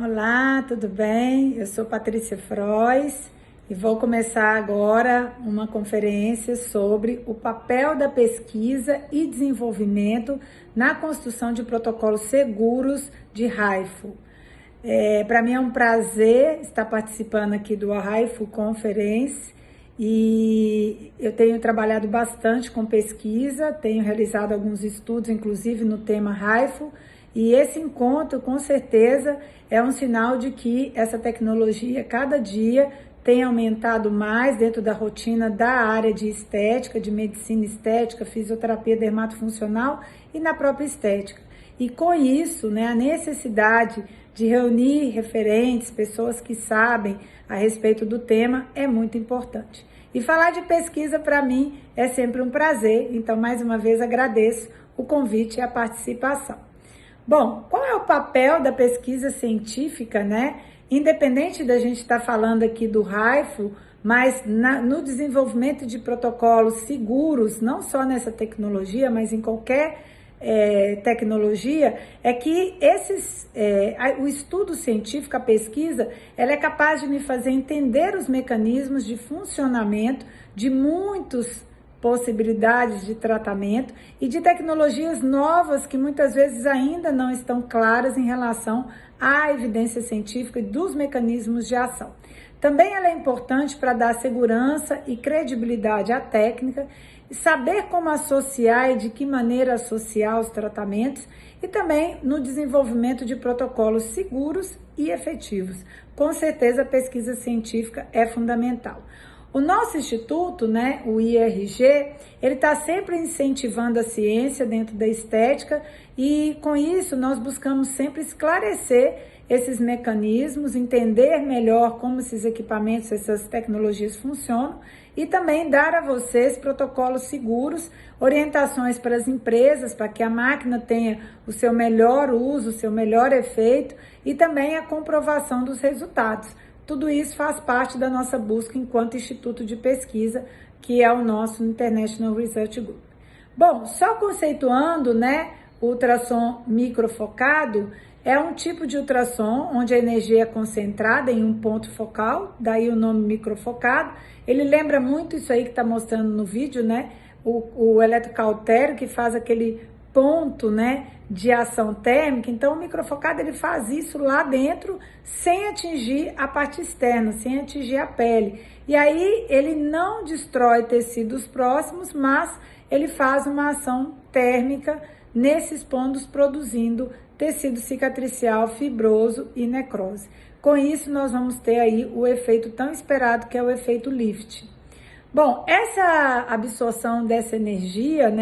Olá, tudo bem? Eu sou Patrícia Frois e vou começar agora uma conferência sobre o papel da pesquisa e desenvolvimento na construção de protocolos seguros de RAIFO. Para mim é um prazer estar participando aqui do RAIFO Conference e eu tenho trabalhado bastante com pesquisa, tenho realizado alguns estudos, inclusive no tema RAIFO, e esse encontro, com certeza, é um sinal de que essa tecnologia, cada dia, tem aumentado mais dentro da rotina da área de estética, de medicina estética, fisioterapia dermatofuncional e na própria estética. E com isso, a necessidade de reunir referentes, pessoas que sabem a respeito do tema, é muito importante. E falar de pesquisa, para mim, é sempre um prazer. Então, mais uma vez, agradeço o convite e a participação. Bom, qual é o papel da pesquisa científica, Independente da gente estar falando aqui do RAIFO, mas no desenvolvimento de protocolos seguros, não só nessa tecnologia, mas em qualquer tecnologia, é que o estudo científico, a pesquisa, ela é capaz de me fazer entender os mecanismos de funcionamento de muitos possibilidades de tratamento e de tecnologias novas que muitas vezes ainda não estão claras em relação à evidência científica e dos mecanismos de ação. Também ela é importante para dar segurança e credibilidade à técnica, e saber como associar e de que maneira associar os tratamentos e também no desenvolvimento de protocolos seguros e efetivos. Com certeza a pesquisa científica é fundamental. O nosso instituto, o IRG, ele está sempre incentivando a ciência dentro da estética e com isso nós buscamos sempre esclarecer esses mecanismos, entender melhor como esses equipamentos, essas tecnologias funcionam e também dar a vocês protocolos seguros, orientações para as empresas, para que a máquina tenha o seu melhor uso, o seu melhor efeito e também a comprovação dos resultados. Tudo isso faz parte da nossa busca enquanto instituto de pesquisa, que é o nosso International Research Group. Bom, só conceituando, o ultrassom microfocado é um tipo de ultrassom onde a energia é concentrada em um ponto focal, daí o nome microfocado. Ele lembra muito isso aí que está mostrando no vídeo, o eletrocautério que faz aquele ponto, de ação térmica. Então, o microfocado ele faz isso lá dentro, sem atingir a parte externa, sem atingir a pele. E aí, ele não destrói tecidos próximos, mas ele faz uma ação térmica nesses pontos, produzindo tecido cicatricial, fibroso e necrose. Com isso, nós vamos ter aí o efeito tão esperado, que é o efeito lift. Bom, essa absorção dessa energia,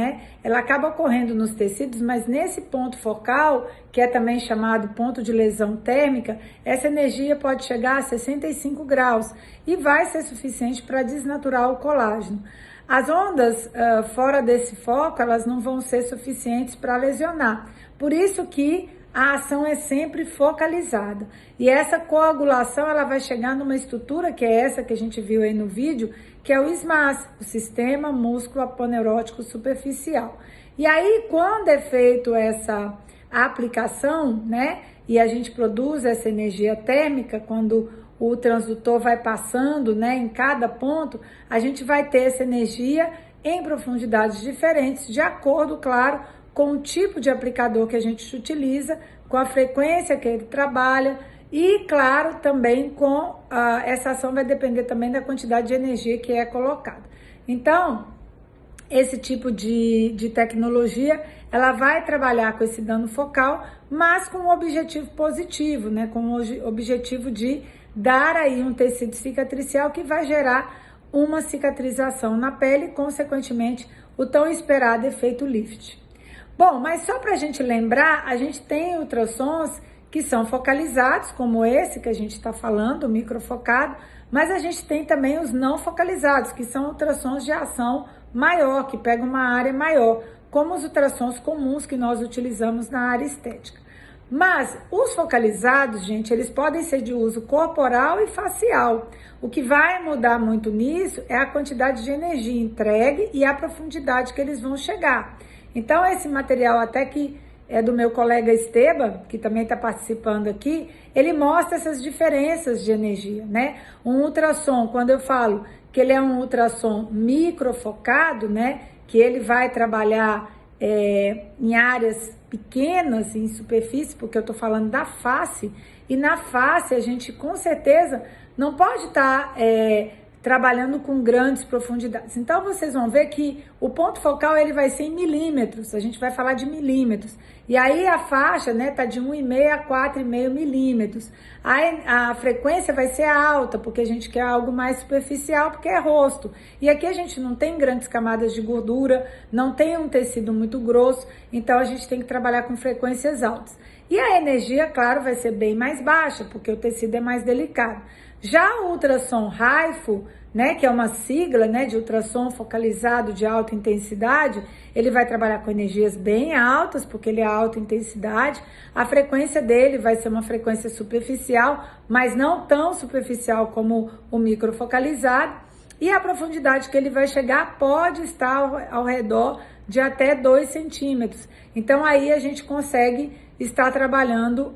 ela acaba ocorrendo nos tecidos, mas nesse ponto focal, que é também chamado ponto de lesão térmica, essa energia pode chegar a 65 graus e vai ser suficiente para desnaturar o colágeno. As ondas fora desse foco, elas não vão ser suficientes para lesionar. Por isso que a ação é sempre focalizada. E essa coagulação, ela vai chegar numa estrutura que é essa que a gente viu aí no vídeo, que é o SMAS, o Sistema Músculo Aponeurótico Superficial. E aí, quando é feito essa aplicação, e a gente produz essa energia térmica, quando o transdutor vai passando, em cada ponto, a gente vai ter essa energia em profundidades diferentes, de acordo, claro, com o tipo de aplicador que a gente utiliza, com a frequência que ele trabalha e, claro, também com essa ação vai depender também da quantidade de energia que é colocada. Então, esse tipo de tecnologia, ela vai trabalhar com esse dano focal, mas com um objetivo positivo, com o objetivo de dar aí um tecido cicatricial que vai gerar uma cicatrização na pele e, consequentemente, o tão esperado efeito lift. Bom, mas só para a gente lembrar, a gente tem ultrassons que são focalizados, como esse que a gente está falando, o microfocado, mas a gente tem também os não focalizados, que são ultrassons de ação maior, que pegam uma área maior, como os ultrassons comuns que nós utilizamos na área estética. Mas os focalizados, gente, eles podem ser de uso corporal e facial. O que vai mudar muito nisso é a quantidade de energia entregue e a profundidade que eles vão chegar. Então, esse material até que é do meu colega Esteban, que também está participando aqui. Ele mostra essas diferenças de energia, né? Um ultrassom, quando eu falo que ele é um ultrassom microfocado, né? Que ele vai trabalhar em áreas pequenas, em superfície, porque eu estou falando da face, e na face a gente com certeza não pode estar trabalhando com grandes profundidades. Então vocês vão ver que o ponto focal ele vai ser em milímetros, a gente vai falar de milímetros. E aí a faixa, né, tá de 1,5 a 4,5 milímetros. Aí a frequência vai ser alta, porque a gente quer algo mais superficial, porque é rosto. E aqui a gente não tem grandes camadas de gordura, não tem um tecido muito grosso, então a gente tem que trabalhar com frequências altas. E a energia, claro, vai ser bem mais baixa, porque o tecido é mais delicado. Já o ultrassom HIFU, né, que é uma sigla, né, de ultrassom focalizado de alta intensidade, ele vai trabalhar com energias bem altas, porque ele é alta intensidade. A frequência dele vai ser uma frequência superficial, mas não tão superficial como o microfocalizado. E a profundidade que ele vai chegar pode estar ao redor de até 2 centímetros. Então aí a gente consegue estar trabalhando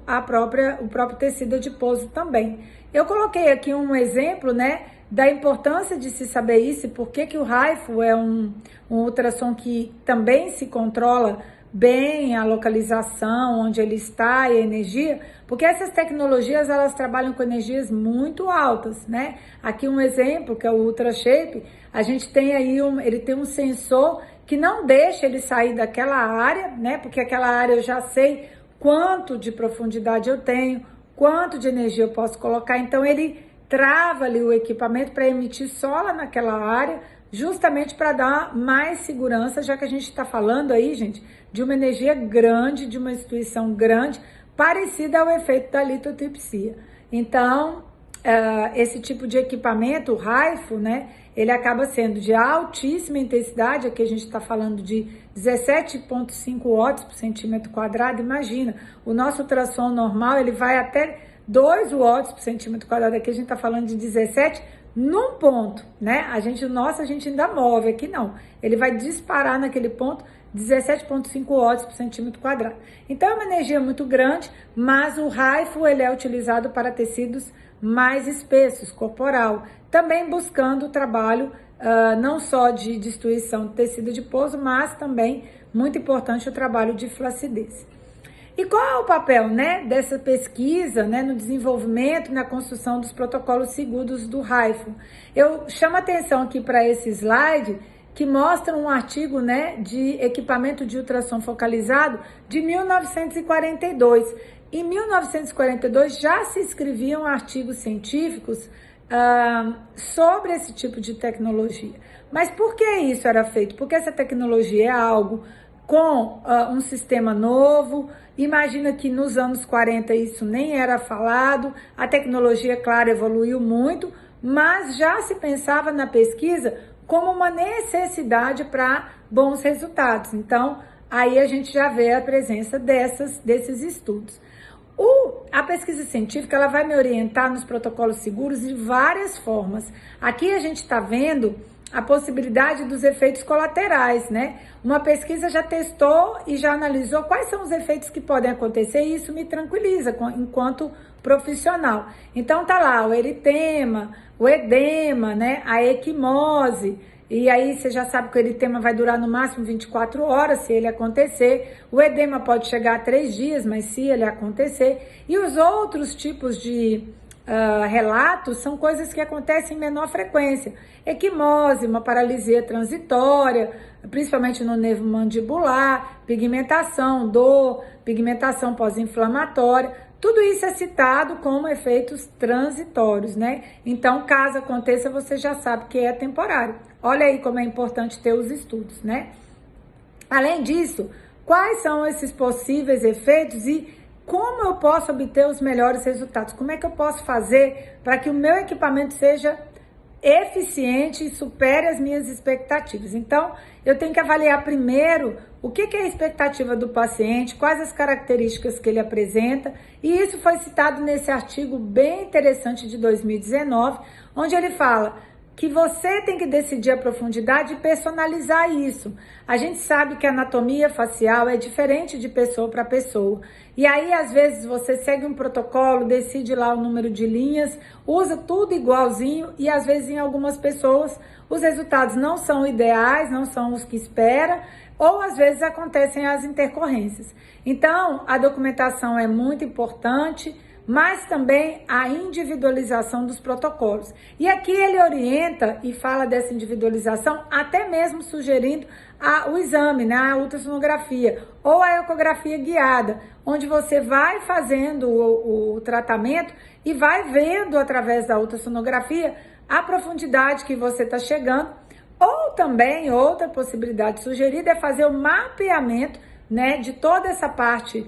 o próprio tecido adiposo também. Eu coloquei aqui um exemplo, né, da importância de se saber isso, porque que o HIFU é um ultrassom que também se controla bem a localização, onde ele está e a energia, porque essas tecnologias, elas trabalham com energias muito altas, né? Aqui um exemplo, que é o UltraShape, a gente tem aí ele tem um sensor que não deixa ele sair daquela área, né? Porque aquela área eu já sei quanto de profundidade eu tenho, quanto de energia eu posso colocar, então ele trava ali o equipamento para emitir só lá naquela área, justamente para dar mais segurança, já que a gente está falando aí, gente, de uma energia grande, de uma instituição grande, parecida ao efeito da litotripsia. Então, esse tipo de equipamento, o HIFU, né, ele acaba sendo de altíssima intensidade, aqui a gente está falando de 17,5 watts por centímetro quadrado, imagina, o nosso ultrassom normal, ele vai até 2 watts por centímetro quadrado, aqui a gente está falando de 17 num ponto, né? A gente ainda move, aqui não. Ele vai disparar naquele ponto 17,5 watts por centímetro quadrado. Então é uma energia muito grande, mas o HIFU ele é utilizado para tecidos mais espessos, corporal, também buscando o trabalho não só de destruição do tecido adiposo, mas também, muito importante, o trabalho de flacidez. E qual é o papel, né, dessa pesquisa, né, no desenvolvimento, na construção dos protocolos seguros do HIFU? Eu chamo atenção aqui para esse slide que mostra um artigo, né, de equipamento de ultrassom focalizado de 1942. Em 1942 já se escreviam artigos científicos sobre esse tipo de tecnologia. Mas por que isso era feito? Porque essa tecnologia é algo com um sistema novo. Imagina que nos anos 40 isso nem era falado, a tecnologia, claro, evoluiu muito, mas já se pensava na pesquisa como uma necessidade para bons resultados. Então, aí a gente já vê a presença desses estudos. A pesquisa científica, ela vai me orientar nos protocolos seguros de várias formas. Aqui a gente está vendo a possibilidade dos efeitos colaterais, né? Uma pesquisa já testou e já analisou quais são os efeitos que podem acontecer e isso me tranquiliza enquanto profissional. Então tá lá o eritema, o edema, né? A equimose. E aí você já sabe que o eritema vai durar no máximo 24 horas, se ele acontecer. O edema pode chegar a 3 dias, mas se ele acontecer. E os outros tipos de relatos são coisas que acontecem em menor frequência. Equimose, uma paralisia transitória, principalmente no nervo mandibular, pigmentação, dor, pigmentação pós-inflamatória. Tudo isso é citado como efeitos transitórios, né? Então, caso aconteça, você já sabe que é temporário. Olha aí como é importante ter os estudos, né? Além disso, quais são esses possíveis efeitos e como eu posso obter os melhores resultados? Como é que eu posso fazer para que o meu equipamento seja eficiente e supere as minhas expectativas? Então, eu tenho que avaliar primeiro o que é a expectativa do paciente, quais as características que ele apresenta, e isso foi citado nesse artigo bem interessante de 2019, onde ele fala que você tem que decidir a profundidade e personalizar isso. A gente sabe que a anatomia facial é diferente de pessoa para pessoa. E aí, às vezes, você segue um protocolo, decide lá o número de linhas, usa tudo igualzinho e, às vezes, em algumas pessoas, os resultados não são ideais, não são os que espera, ou, às vezes, acontecem as intercorrências. Então, a documentação é muito importante, mas também a individualização dos protocolos. E aqui ele orienta e fala dessa individualização, até mesmo sugerindo o exame, né, a ultrassonografia ou a ecografia guiada, onde você vai fazendo o tratamento e vai vendo através da ultrassonografia a profundidade que você está chegando. Ou também, outra possibilidade sugerida é fazer o mapeamento, né, de toda essa parte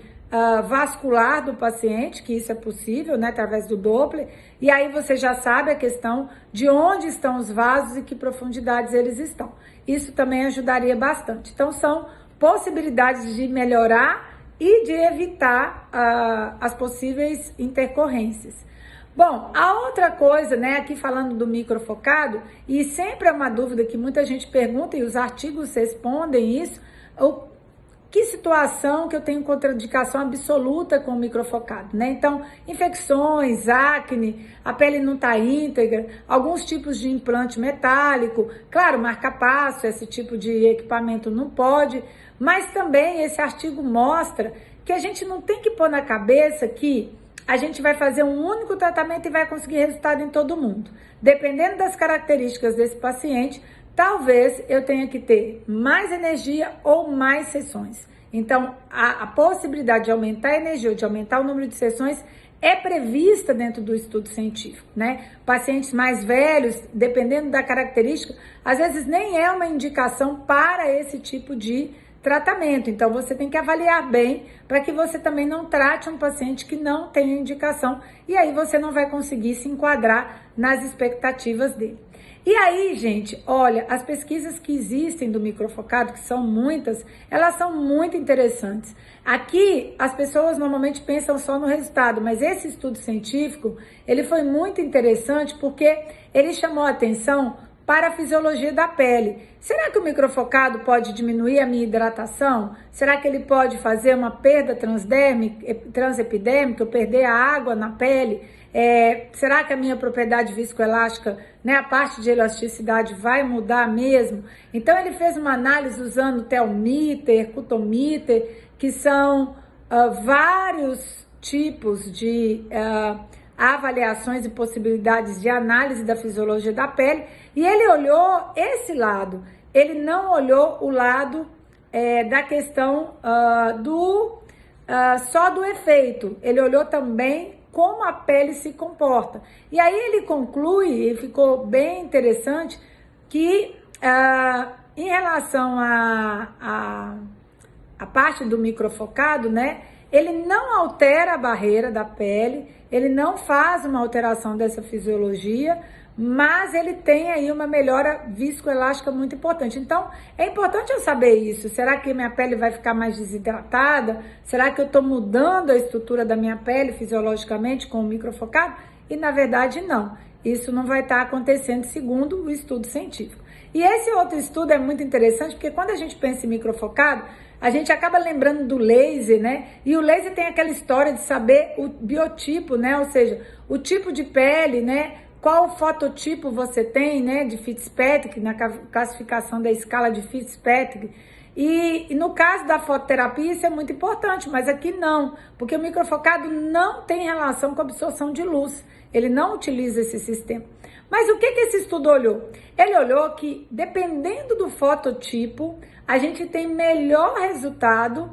vascular do paciente, que isso é possível, né, através do Doppler, e aí você já sabe a questão de onde estão os vasos e que profundidades eles estão. Isso também ajudaria bastante. Então, são possibilidades de melhorar e de evitar as possíveis intercorrências. Bom, a outra coisa, né, aqui falando do microfocado, e sempre é uma dúvida que muita gente pergunta e os artigos respondem isso, que situação que eu tenho contraindicação absoluta com o microfocado, né? Então, infecções, acne, a pele não está íntegra, alguns tipos de implante metálico, claro, marca-passo, esse tipo de equipamento não pode, mas também esse artigo mostra que a gente não tem que pôr na cabeça que a gente vai fazer um único tratamento e vai conseguir resultado em todo mundo. Dependendo das características desse paciente, talvez eu tenha que ter mais energia ou mais sessões. Então, a possibilidade de aumentar a energia ou de aumentar o número de sessões é prevista dentro do estudo científico, né? Pacientes mais velhos, dependendo da característica, às vezes nem é uma indicação para esse tipo de tratamento. Então, você tem que avaliar bem para que você também não trate um paciente que não tem indicação e aí você não vai conseguir se enquadrar nas expectativas dele. E aí, gente, olha, as pesquisas que existem do microfocado, que são muitas, elas são muito interessantes. Aqui, as pessoas normalmente pensam só no resultado, mas esse estudo científico, ele foi muito interessante porque ele chamou a atenção para a fisiologia da pele. Será que o microfocado pode diminuir a minha hidratação? Será que ele pode fazer uma perda transepidêmica, eu perder a água na pele? Será que a minha propriedade viscoelástica, né, a parte de elasticidade vai mudar mesmo? Então ele fez uma análise usando telmíter, cutomíter, que são vários tipos de avaliações e possibilidades de análise da fisiologia da pele, e ele olhou esse lado, ele não olhou o lado da questão só do efeito, ele olhou também como a pele se comporta. E aí ele conclui, e ficou bem interessante, que em relação à parte do microfocado, né, ele não altera a barreira da pele, ele não faz uma alteração dessa fisiologia, mas ele tem aí uma melhora viscoelástica muito importante. Então, é importante eu saber isso. Será que minha pele vai ficar mais desidratada? Será que eu estou mudando a estrutura da minha pele fisiologicamente com o microfocado? E, na verdade, não. Isso não vai estar acontecendo segundo o estudo científico. E esse outro estudo é muito interessante, porque quando a gente pensa em microfocado, a gente acaba lembrando do laser, né? E o laser tem aquela história de saber o biotipo, né? Ou seja, o tipo de pele, né? Qual fototipo você tem, né? De Fitzpatrick, na classificação da escala de Fitzpatrick. E no caso da fototerapia, isso é muito importante, mas aqui não, porque o microfocado não tem relação com a absorção de luz. Ele não utiliza esse sistema. Mas o que esse estudo olhou? Ele olhou que, dependendo do fototipo, a gente tem melhor resultado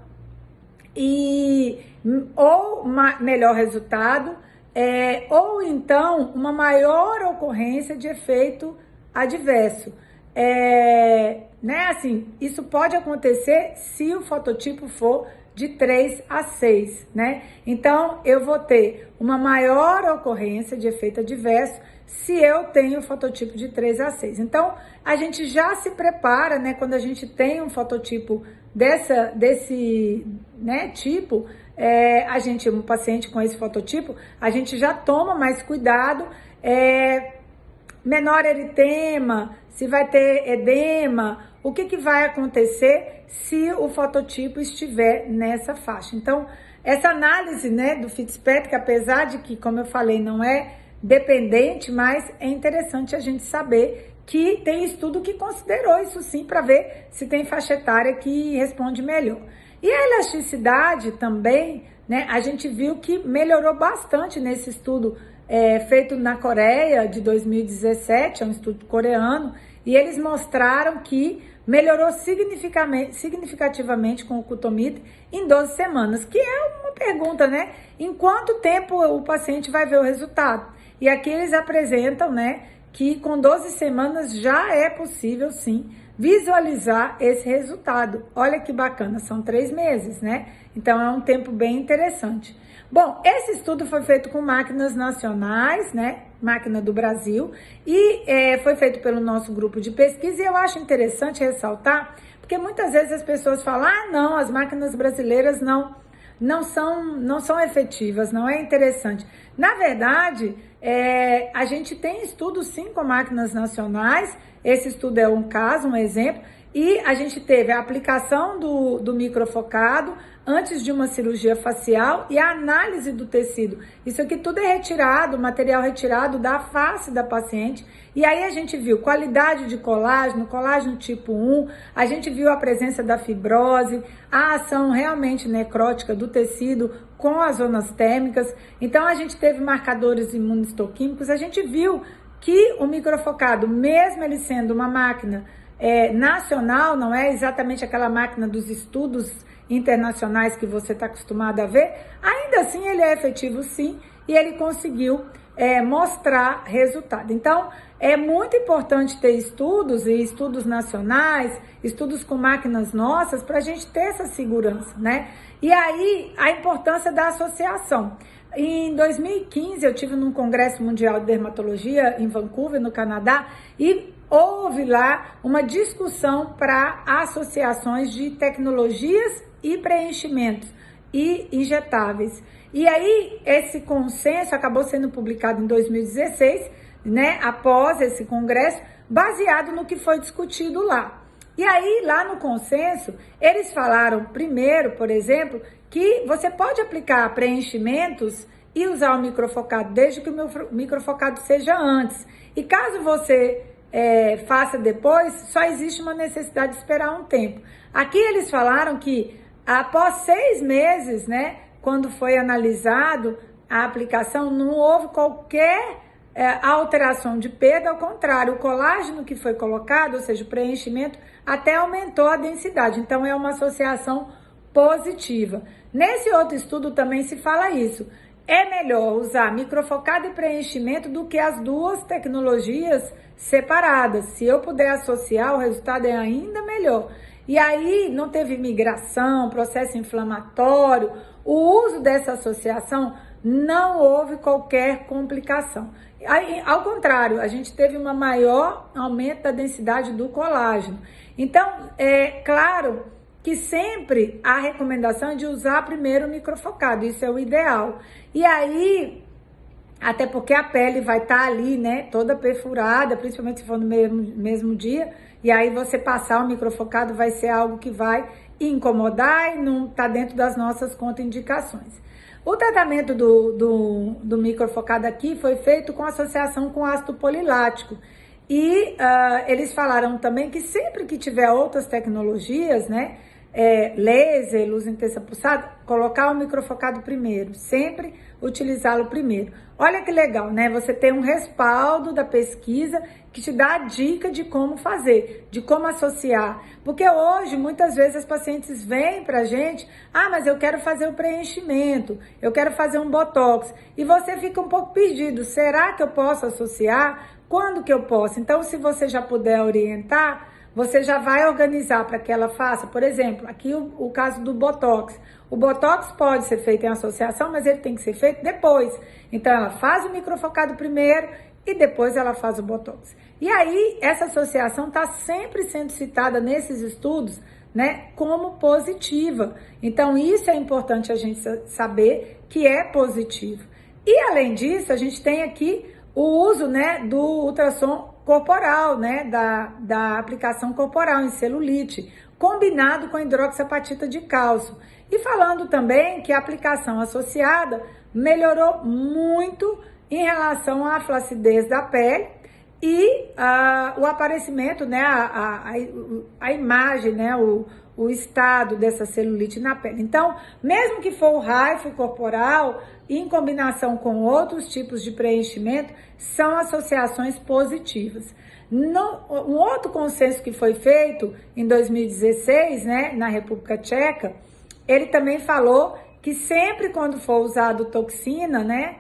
ou então uma maior ocorrência de efeito adverso. Né? Assim, isso pode acontecer se o fototipo for de 3 a 6, né? Então, eu vou ter uma maior ocorrência de efeito adverso se eu tenho o fototipo de 3 a 6. Então, a gente já se prepara, né? Quando a gente tem um fototipo desse né, tipo, um paciente com esse fototipo, a gente já toma mais cuidado, menor eritema, se vai ter edema, o que vai acontecer se o fototipo estiver nessa faixa. Então, essa análise, né, do Fitzpatrick, apesar de que, como eu falei, não é dependente, mas é interessante a gente saber que tem estudo que considerou isso sim, para ver se tem faixa etária que responde melhor. E a elasticidade também, né, a gente viu que melhorou bastante nesse estudo feito na Coreia de 2017, é um estudo coreano, e eles mostraram que melhorou significativamente com o Cutomid em 12 semanas, que é uma pergunta, né? Em quanto tempo o paciente vai ver o resultado? E aqui eles apresentam, né, que com 12 semanas já é possível, sim, visualizar esse resultado. Olha que bacana, são 3 meses, né? Então é um tempo bem interessante. Bom, esse estudo foi feito com máquinas nacionais, né? Máquina do Brasil, e foi feito pelo nosso grupo de pesquisa, e eu acho interessante ressaltar, porque muitas vezes as pessoas falam, ah, não, as máquinas brasileiras não são efetivas, não é interessante. Na verdade, a gente tem estudos sim com máquinas nacionais, esse estudo é um caso, um exemplo, e a gente teve a aplicação do microfocado antes de uma cirurgia facial e a análise do tecido. Isso aqui tudo é retirado, material retirado da face da paciente. E aí a gente viu qualidade de colágeno, colágeno tipo 1, a gente viu a presença da fibrose, a ação realmente necrótica do tecido com as zonas térmicas. Então a gente teve marcadores imunistoquímicos, a gente viu que o microfocado, mesmo ele sendo uma máquina nacional, não é exatamente aquela máquina dos estudos internacionais que você está acostumado a ver, ainda assim ele é efetivo sim, e ele conseguiu mostrar resultado. Então, é muito importante ter estudos, e estudos nacionais, estudos com máquinas nossas, para a gente ter essa segurança, né? E aí, a importância da associação. Em 2015, eu tive num Congresso Mundial de Dermatologia em Vancouver, no Canadá, e houve lá uma discussão para associações de tecnologias e preenchimentos e injetáveis. E aí, esse consenso acabou sendo publicado em 2016, né, após esse congresso, baseado no que foi discutido lá. E aí, lá no consenso, eles falaram primeiro, por exemplo, que você pode aplicar preenchimentos e usar o microfocado, desde que o microfocado seja antes. E caso você faça depois, só existe uma necessidade de esperar um tempo. Aqui eles falaram que após 6 meses, né, quando foi analisado a aplicação, não houve qualquer alteração de perda, ao contrário, o colágeno que foi colocado, ou seja, o preenchimento, até aumentou a densidade. Então, é uma associação positiva. Nesse outro estudo também se fala isso. É melhor usar microfocado e preenchimento do que as duas tecnologias separadas. Se eu puder associar, o resultado é ainda melhor. E aí não teve migração, processo inflamatório, o uso dessa associação não houve qualquer complicação. Aí, ao contrário, a gente teve um maior aumento da densidade do colágeno. Então, é claro que sempre a recomendação é de usar primeiro o microfocado, isso é o ideal. E aí, até porque a pele vai estar ali, né, toda perfurada, principalmente se for no mesmo dia, e aí você passar o microfocado vai ser algo que vai incomodar e não está dentro das nossas contraindicações. O tratamento do microfocado aqui foi feito com associação com ácido polilático. E eles falaram também que sempre que tiver outras tecnologias, né, laser, luz intensa pulsada, colocar o microfocado primeiro, sempre utilizá-lo primeiro. Olha que legal, né? Você tem um respaldo da pesquisa que te dá a dica de como fazer, de como associar. Porque hoje, muitas vezes, as pacientes vêm pra gente, mas eu quero fazer o preenchimento, eu quero fazer um botox. E você fica um pouco perdido, será que eu posso associar? Quando que eu posso? Então, se você já puder orientar, você já vai organizar para que ela faça, por exemplo, aqui o caso do Botox. O Botox pode ser feito em associação, mas ele tem que ser feito depois. Então, ela faz o microfocado primeiro e depois ela faz o Botox. E aí, essa associação está sempre sendo citada nesses estudos, né, como positiva. Então, isso é importante a gente saber que é positivo. E, além disso, a gente tem aqui o uso, né, do ultrassom corporal, né, da aplicação corporal em celulite, combinado com hidroxiapatita de cálcio. E falando também que a aplicação associada melhorou muito em relação à flacidez da pele e o aparecimento, né, a imagem, né, o estado dessa celulite na pele. Então, mesmo que for o Raifu corporal, em combinação com outros tipos de preenchimento, são associações positivas. Um outro consenso que foi feito em 2016, né, na República Tcheca, ele também falou que sempre quando for usado toxina, né,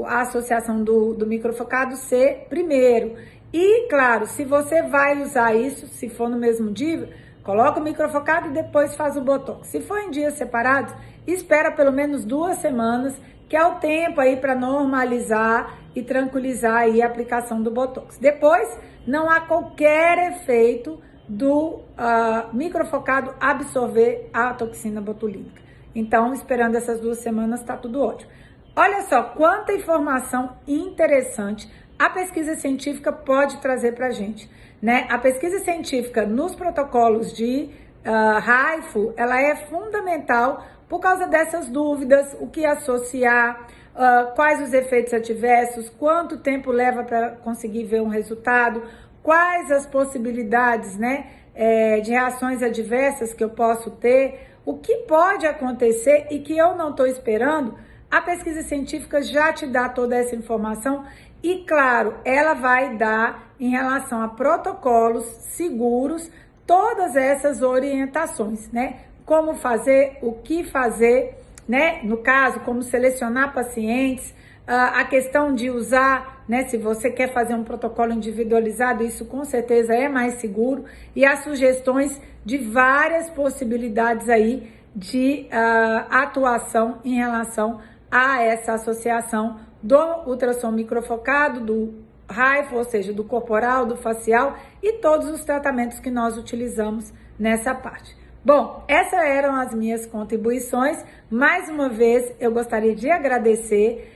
a associação do microfocado ser primeiro. E, claro, se você vai usar isso, se for no mesmo dia, coloca o microfocado e depois faz o botox. Se for em dias separados, espera pelo menos 2 semanas, que é o tempo aí para normalizar e tranquilizar aí a aplicação do botox. Depois, não há qualquer efeito do microfocado absorver a toxina botulínica. Então, esperando essas 2 semanas, tá tudo ótimo. Olha só quanta informação interessante a pesquisa científica pode trazer para a gente, né? A pesquisa científica nos protocolos de Raifu, ela é fundamental por causa dessas dúvidas, o que associar, quais os efeitos adversos, quanto tempo leva para conseguir ver um resultado, quais as possibilidades, né, de reações adversas que eu posso ter, o que pode acontecer e que eu não estou esperando. A pesquisa científica já te dá toda essa informação e, claro, ela vai dar, em relação a protocolos seguros, todas essas orientações, né? Como fazer, o que fazer, né? No caso, como selecionar pacientes, a questão de usar, né? Se você quer fazer um protocolo individualizado, isso com certeza é mais seguro, e as sugestões de várias possibilidades aí de atuação em relação a essa associação do ultrassom microfocado, do Raifu, ou seja, do corporal, do facial e todos os tratamentos que nós utilizamos nessa parte. Bom, essas eram as minhas contribuições. Mais uma vez, eu gostaria de agradecer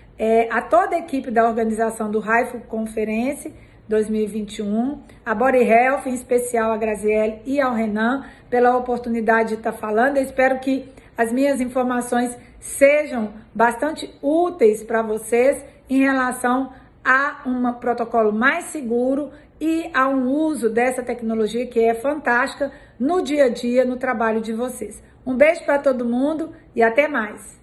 a toda a equipe da organização do Raifu Conference 2021, a Body Health, em especial a Graziele e ao Renan, pela oportunidade de estar falando. Eu espero que as minhas informações sejam bastante úteis para vocês em relação a um protocolo mais seguro e a um uso dessa tecnologia que é fantástica no dia a dia, no trabalho de vocês. Um beijo para todo mundo e até mais!